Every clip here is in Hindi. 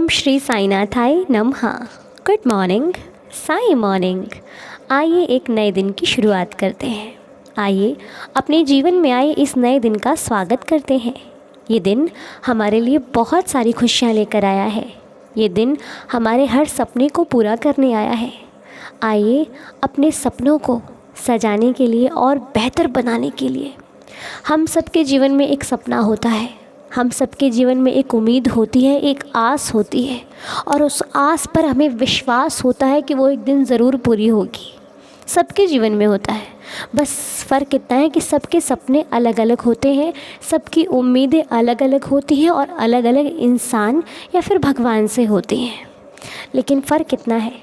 ओम श्री साईनाथाय नमः। Good morning, Sai morning. आइए एक नए दिन की शुरुआत करते हैं। आइए अपने जीवन में आए इस नए दिन का स्वागत करते हैं। ये दिन हमारे लिए बहुत सारी खुशियाँ लेकर आया है। ये दिन हमारे हर सपने को पूरा करने आया है। आइए अपने सपनों को सजाने के लिए और बेहतर बनाने के लिए, हम सबके जीवन में एक सपना होता है, हम सबके जीवन में एक उम्मीद होती है, एक आस होती है और उस आस पर हमें विश्वास होता है कि वो एक दिन ज़रूर पूरी होगी। सबके जीवन में होता है, बस फ़र्क इतना है कि सबके सपने अलग अलग होते हैं, सबकी उम्मीदें अलग अलग होती हैं और अलग अलग इंसान या फिर भगवान से होती हैं। लेकिन फ़र्क इतना है,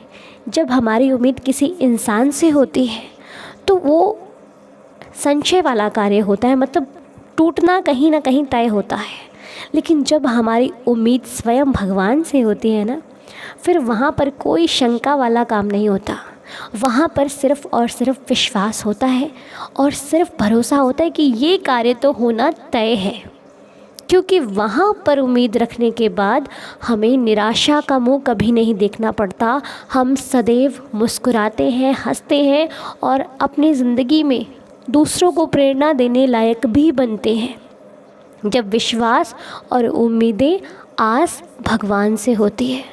जब हमारी उम्मीद किसी इंसान से होती है तो वो संशय वाला कार्य होता है, मतलब टूटना कहीं ना कहीं तय होता है। लेकिन जब हमारी उम्मीद स्वयं भगवान से होती है ना, फिर वहाँ पर कोई शंका वाला काम नहीं होता। वहाँ पर सिर्फ़ और सिर्फ विश्वास होता है और सिर्फ भरोसा होता है कि ये कार्य तो होना तय है। क्योंकि वहाँ पर उम्मीद रखने के बाद हमें निराशा का मुंह कभी नहीं देखना पड़ता। हम सदैव मुस्कुराते हैं, हंसते हैं और अपनी ज़िंदगी में दूसरों को प्रेरणा देने लायक भी बनते हैं। जब विश्वास और उम्मीदें आस भगवान से होती है।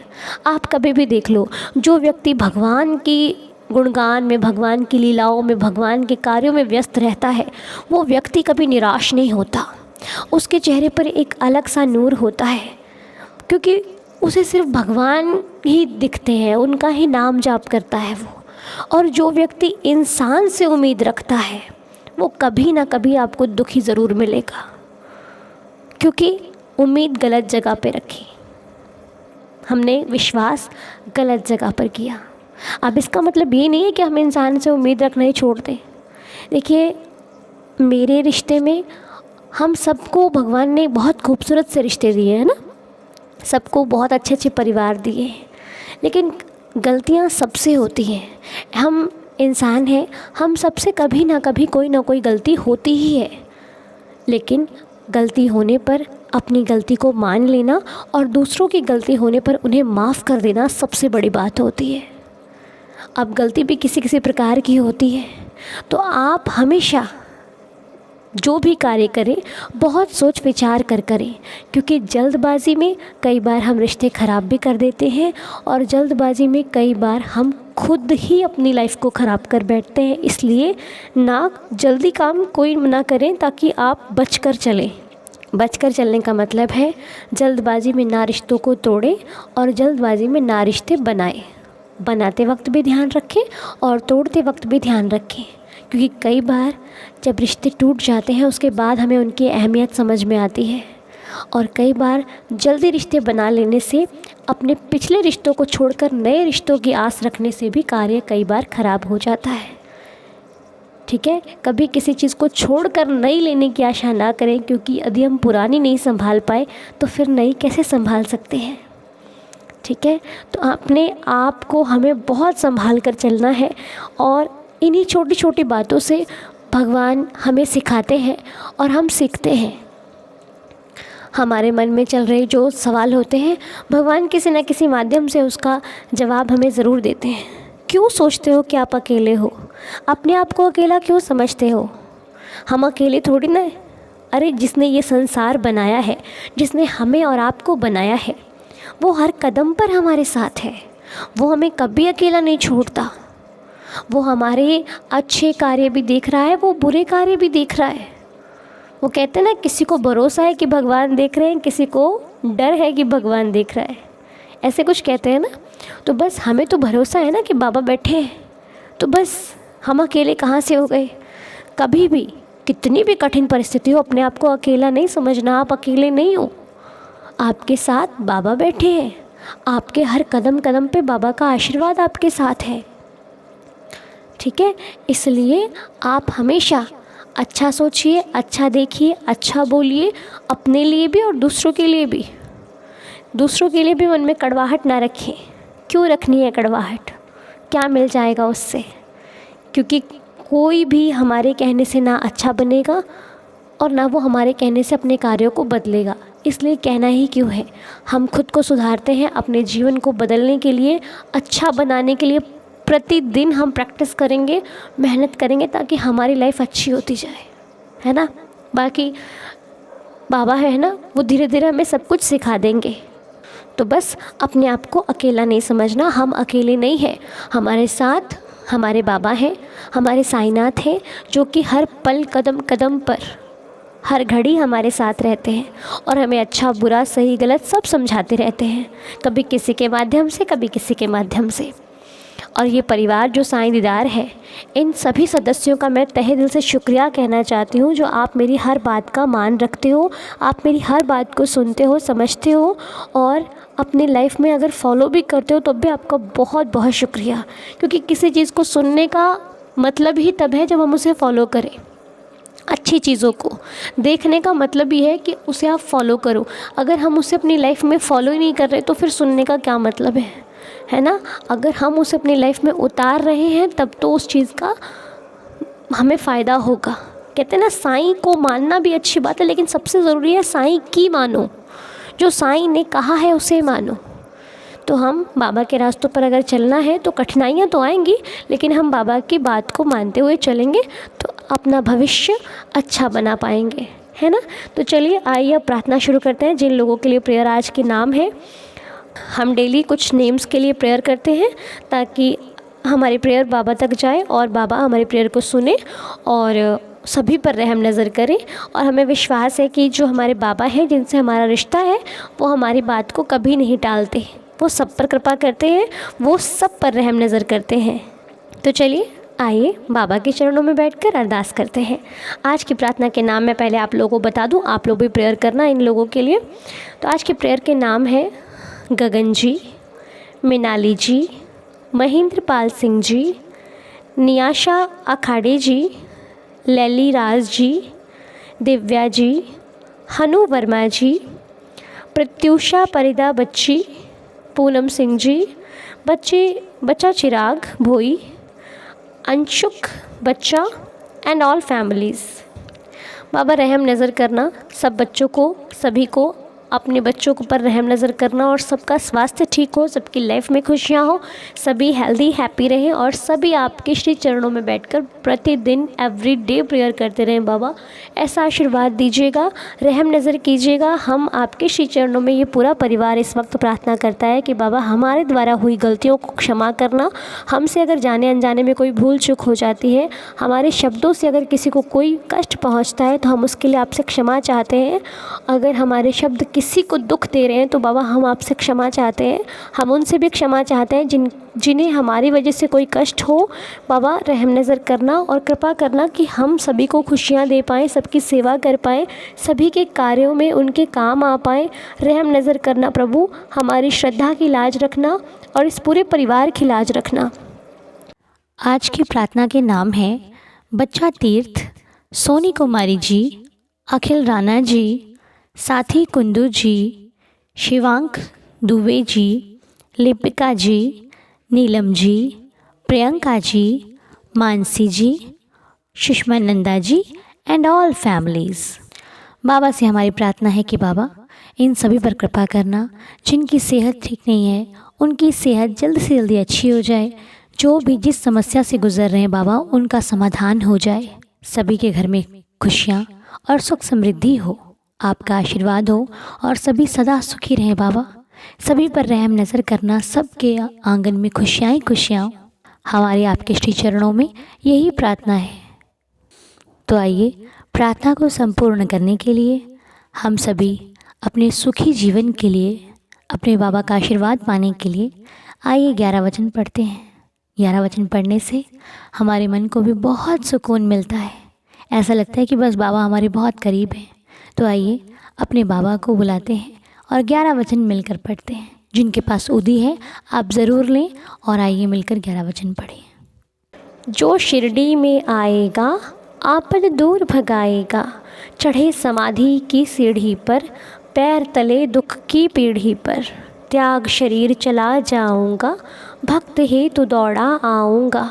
आप कभी भी देख लो, जो व्यक्ति भगवान की गुणगान में, भगवान की लीलाओं में, भगवान के कार्यों में व्यस्त रहता है, वो व्यक्ति कभी निराश नहीं होता। उसके चेहरे पर एक अलग सा नूर होता है, क्योंकि उसे सिर्फ भगवान ही दिखते हैं, उनका ही नाम जाप करता है वो। और जो व्यक्ति इंसान से उम्मीद रखता है, वो कभी ना कभी आपको दुखी ज़रूर मिलेगा, क्योंकि उम्मीद गलत जगह पे रखी, हमने विश्वास गलत जगह पर किया। अब इसका मतलब ये नहीं है कि हम इंसान से उम्मीद रखना ही छोड़ दें। देखिए, मेरे रिश्ते में हम सबको भगवान ने बहुत खूबसूरत से रिश्ते दिए हैं ना, सबको बहुत अच्छे अच्छे परिवार दिए हैं, लेकिन गलतियाँ सबसे होती हैं। हम इंसान हैं, हम सबसे कभी ना कभी कोई ना कोई गलती होती ही है। लेकिन गलती होने पर अपनी गलती को मान लेना और दूसरों की गलती होने पर उन्हें माफ़ कर देना सबसे बड़ी बात होती है। अब गलती भी किसी किसी प्रकार की होती है, तो आप हमेशा जो भी कार्य करें बहुत सोच विचार कर करें, क्योंकि जल्दबाज़ी में कई बार हम रिश्ते ख़राब भी कर देते हैं और जल्दबाज़ी में कई बार हम खुद ही अपनी लाइफ को ख़राब कर बैठते हैं। इसलिए ना जल्दी काम कोई ना करें, ताकि आप बचकर चलें। बचकर चलने का मतलब है जल्दबाज़ी में ना रिश्तों को तोड़ें और जल्दबाज़ी में ना रिश्ते बनाएं। बनाते वक्त भी ध्यान रखें और तोड़ते वक्त भी ध्यान रखें, क्योंकि कई बार जब रिश्ते टूट जाते हैं उसके बाद हमें उनकी अहमियत समझ में आती है। और कई बार जल्दी रिश्ते बना लेने से, अपने पिछले रिश्तों को छोड़कर नए रिश्तों की आस रखने से भी कार्य कई बार ख़राब हो जाता है। ठीक है, कभी किसी चीज़ को छोड़कर नई लेने की आशा ना करें, क्योंकि यदि हम पुरानी नहीं संभाल पाए तो फिर नई कैसे संभाल सकते हैं। ठीक है, तो अपने आप को हमें बहुत संभाल कर चलना है और इन्हीं छोटी छोटी बातों से भगवान हमें सिखाते हैं और हम सीखते हैं। हमारे मन में चल रहे जो सवाल होते हैं, भगवान किसी न किसी माध्यम से उसका जवाब हमें ज़रूर देते हैं। क्यों सोचते हो कि आप अकेले हो? अपने आप को अकेला क्यों समझते हो? हम अकेले थोड़ी ना है। अरे, जिसने ये संसार बनाया है, जिसने हमें और आपको बनाया है, वो हर कदम पर हमारे साथ है। वो हमें कभी अकेला नहीं छोड़ता। वो हमारे अच्छे कार्य भी देख रहा है, वो बुरे कार्य भी देख रहा है। वो कहते हैं ना, किसी को भरोसा है कि भगवान देख रहे हैं, किसी को डर है कि भगवान देख रहा है, ऐसे कुछ कहते हैं ना। तो बस हमें तो भरोसा है ना कि बाबा बैठे हैं, तो बस हम अकेले कहाँ से हो गए। कभी भी कितनी भी कठिन परिस्थिति हो, अपने आप को अकेला नहीं समझना। आप अकेले नहीं हो, आपके साथ बाबा बैठे हैं। आपके हर कदम कदम पे बाबा का आशीर्वाद आपके साथ है। ठीक है, इसलिए आप हमेशा अच्छा सोचिए, अच्छा देखिए, अच्छा बोलिए, अपने लिए भी और दूसरों के लिए भी। दूसरों के लिए भी मन में कड़वाहट ना रखें। क्यों रखनी है कड़वाहट? क्या मिल जाएगा उससे? क्योंकि कोई भी हमारे कहने से ना अच्छा बनेगा और ना वो हमारे कहने से अपने कार्यों को बदलेगा। इसलिए कहना ही क्यों है। हम खुद को सुधारते हैं, अपने जीवन को बदलने के लिए, अच्छा बनाने के लिए प्रतिदिन हम प्रैक्टिस करेंगे, मेहनत करेंगे, ताकि हमारी लाइफ अच्छी होती जाए, है ना। बाकी बाबा है ना, वो धीरे धीरे हमें सब कुछ सिखा देंगे। तो बस अपने आप को अकेला नहीं समझना, हम अकेले नहीं हैं, हमारे साथ हमारे बाबा हैं, हमारे साईनाथ हैं, जो कि हर पल कदम कदम पर हर घड़ी हमारे साथ रहते हैं और हमें अच्छा बुरा सही गलत सब समझाते रहते हैं, कभी किसी के माध्यम से, कभी किसी के माध्यम से। और ये परिवार जो साईं दीदार है, इन सभी सदस्यों का मैं तहे दिल से शुक्रिया कहना चाहती हूँ, जो आप मेरी हर बात का मान रखते हो, आप मेरी हर बात को सुनते हो, समझते हो और अपनी लाइफ में अगर फॉलो भी करते हो तो भी आपका बहुत बहुत शुक्रिया। क्योंकि किसी चीज़ को सुनने का मतलब ही तब है जब हम उसे फॉलो करें। अच्छी चीज़ों को देखने का मतलब ही है कि उसे आप फॉलो करो। अगर हम उसे अपनी लाइफ में फॉलो ही नहीं कर रहे तो फिर सुनने का क्या मतलब है ना। अगर हम उसे अपनी लाइफ में उतार रहे हैं तब तो उस चीज़ का हमें फ़ायदा होगा। कहते हैं ना, साईं को मानना भी अच्छी बात है, लेकिन सबसे ज़रूरी है साईं की मानो, जो साईं ने कहा है उसे मानो। तो हम बाबा के रास्तों पर अगर चलना है तो कठिनाइयाँ तो आएंगी, लेकिन हम बाबा की बात को मानते हुए चलेंगे तो अपना भविष्य अच्छा बना पाएंगे, है ना। तो चलिए आइए अब प्रार्थना शुरू करते हैं। जिन लोगों के लिए प्रेयर आज के नाम है, हम डेली कुछ नेम्स के लिए प्रेयर करते हैं ताकि हमारी प्रेयर बाबा तक जाए और बाबा हमारी प्रेयर को सुने और सभी पर रहम नज़र करें। और हमें विश्वास है कि जो हमारे बाबा हैं, जिनसे हमारा रिश्ता है, वो हमारी बात को कभी नहीं टालते, वो सब पर कृपा करते हैं, वो सब पर रहम नज़र करते हैं। तो चलिए आइए बाबा के चरणों में बैठकर अरदास करते हैं। आज की प्रार्थना के नाम मैं पहले आप लोगों को बता दूं, आप लोग भी प्रेयर करना इन लोगों के लिए। तो आज के प्रेयर के नाम है गगन जी, मिनाली जी, महेंद्र पाल सिंह जी, नियाशा अखाड़े जी, लैली राज जी, दिव्या जी, हनु वर्मा जी, प्रत्युषा परिदा बच्ची, पूनम सिंह जी, बच्चा चिराग भोई, अंशुक बच्चा एंड ऑल फैमिलीज़। बाबा रहम नज़र करना सब बच्चों को, सभी को, अपने बच्चों के ऊपर रहम नज़र करना और सबका स्वास्थ्य ठीक हो, सबकी लाइफ में खुशियाँ हो, सभी हेल्दी हैप्पी रहें और सभी आपके श्री चरणों में बैठकर प्रतिदिन एवरी डे प्रेयर करते रहें। बाबा ऐसा आशीर्वाद दीजिएगा, रहम नज़र कीजिएगा। हम आपके श्री चरणों में, ये पूरा परिवार इस वक्त प्रार्थना करता है कि बाबा हमारे द्वारा हुई गलतियों को क्षमा करना, हमसे अगर जाने अनजाने में कोई भूल चूक हो जाती है, हमारे शब्दों से अगर किसी को कोई कष्ट पहुँचता है तो हम उसके लिए आपसे क्षमा चाहते हैं। अगर हमारे शब्द किसी को दुख दे रहे हैं तो बाबा हम आपसे क्षमा चाहते हैं, हम उनसे भी क्षमा चाहते हैं जिन्हें हमारी वजह से कोई कष्ट हो। बाबा रहम नज़र करना और कृपा करना कि हम सभी को खुशियाँ दे पाएँ, सबकी सेवा कर पाएँ, सभी के कार्यों में उनके काम आ पाएँ। रहम नज़र करना प्रभु, हमारी श्रद्धा की लाज रखना और इस पूरे परिवार की लाज रखना। आज की प्रार्थना के नाम है बच्चा तीर्थ, सोनी कुमारी जी, अखिल राणा जी, साथी कुंदू जी, शिवांक दुबे जी, लिपिका जी, नीलम जी, प्रियंका जी, मानसी जी, Sushma Nanda ji and all families. बाबा से हमारी प्रार्थना है कि बाबा इन सभी पर कृपा करना, जिनकी सेहत ठीक नहीं है उनकी सेहत जल्द से जल्दी अच्छी हो जाए, जो भी जिस समस्या से गुजर रहे हैं बाबा उनका समाधान हो जाए, सभी के घर में खुशियाँ और सुख समृद्धि हो, आपका आशीर्वाद हो और सभी सदा सुखी रहें बाबा। सभी पर रहम नज़र करना, सबके आंगन में खुशियाँ ही खुशियाँ। हमारे आपके श्री चरणों में यही प्रार्थना है। तो आइए प्रार्थना को संपूर्ण करने के लिए हम सभी अपने सुखी जीवन के लिए, अपने बाबा का आशीर्वाद पाने के लिए आइए 11 वचन पढ़ते हैं। 11 वचन पढ़ने से हमारे मन को भी बहुत सुकून मिलता है, ऐसा लगता है कि बस बाबा हमारे बहुत करीब हैं। तो आइए अपने बाबा को बुलाते हैं और 11 वचन मिलकर पढ़ते हैं। जिनके पास उदी है आप ज़रूर लें और आइए मिलकर 11 वचन पढ़ें। जो शिरडी में आएगा आपद दूर भगाएगा, चढ़े समाधि की सीढ़ी पर, पैर तले दुख की पीढ़ी पर, त्याग शरीर चला जाऊंगा, भक्त हेतु दौड़ा आऊँगा,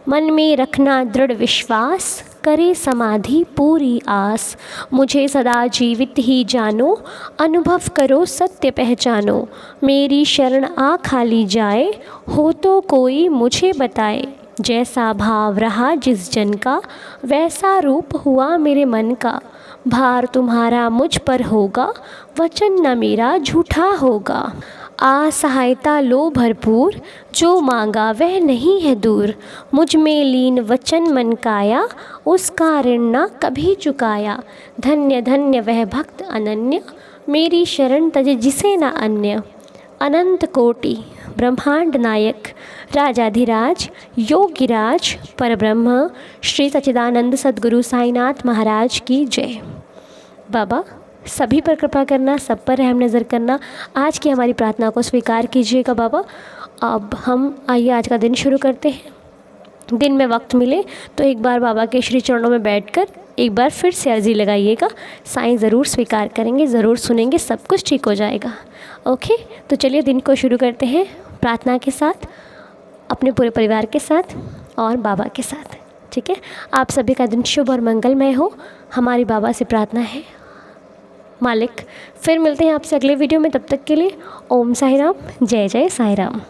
मन में रखना दृढ़ विश्वास, करे समाधि पूरी आस। मुझे सदा जीवित ही जानो, अनुभव करो सत्य पहचानो। मेरी शरण आ खाली जाए, हो तो कोई मुझे बताए। जैसा भाव रहा जिस जन का, वैसा रूप हुआ मेरे मन का। भार तुम्हारा मुझ पर होगा, वचन न मेरा झूठा होगा। आ सहायता लो भरपूर, जो मांगा वह नहीं है दूर। मुझ में लीन वचन मन काया, उसका ऋण न कभी चुकाया। धन्य धन्य वह भक्त अनन्य, मेरी शरण तज जिसे न अन्य। अनंत कोटि ब्रह्मांड नायक, राजाधिराज योगिराज परब्रह्म श्री सच्चिदानंद सद्गुरु साईनाथ महाराज की जय। बाबा सभी पर कृपा करना, सब पर रहम नज़र करना। आज की हमारी प्रार्थना को स्वीकार कीजिएगा बाबा। अब हम आइए आज का दिन शुरू करते हैं। दिन में वक्त मिले तो एक बार बाबा के श्री चरणों में बैठकर एक बार फिर से अर्जी लगाइएगा। साईं ज़रूर स्वीकार करेंगे, ज़रूर सुनेंगे, सब कुछ ठीक हो जाएगा। ओके, तो चलिए दिन को शुरू करते हैं प्रार्थना के साथ, अपने पूरे परिवार के साथ और बाबा के साथ। ठीक है, आप सभी का दिन शुभ और मंगलमय हो, हमारी बाबा से प्रार्थना है। मालिक फिर मिलते हैं आपसे अगले वीडियो में, तब तक के लिए ओम साई राम, जय जय साई राम।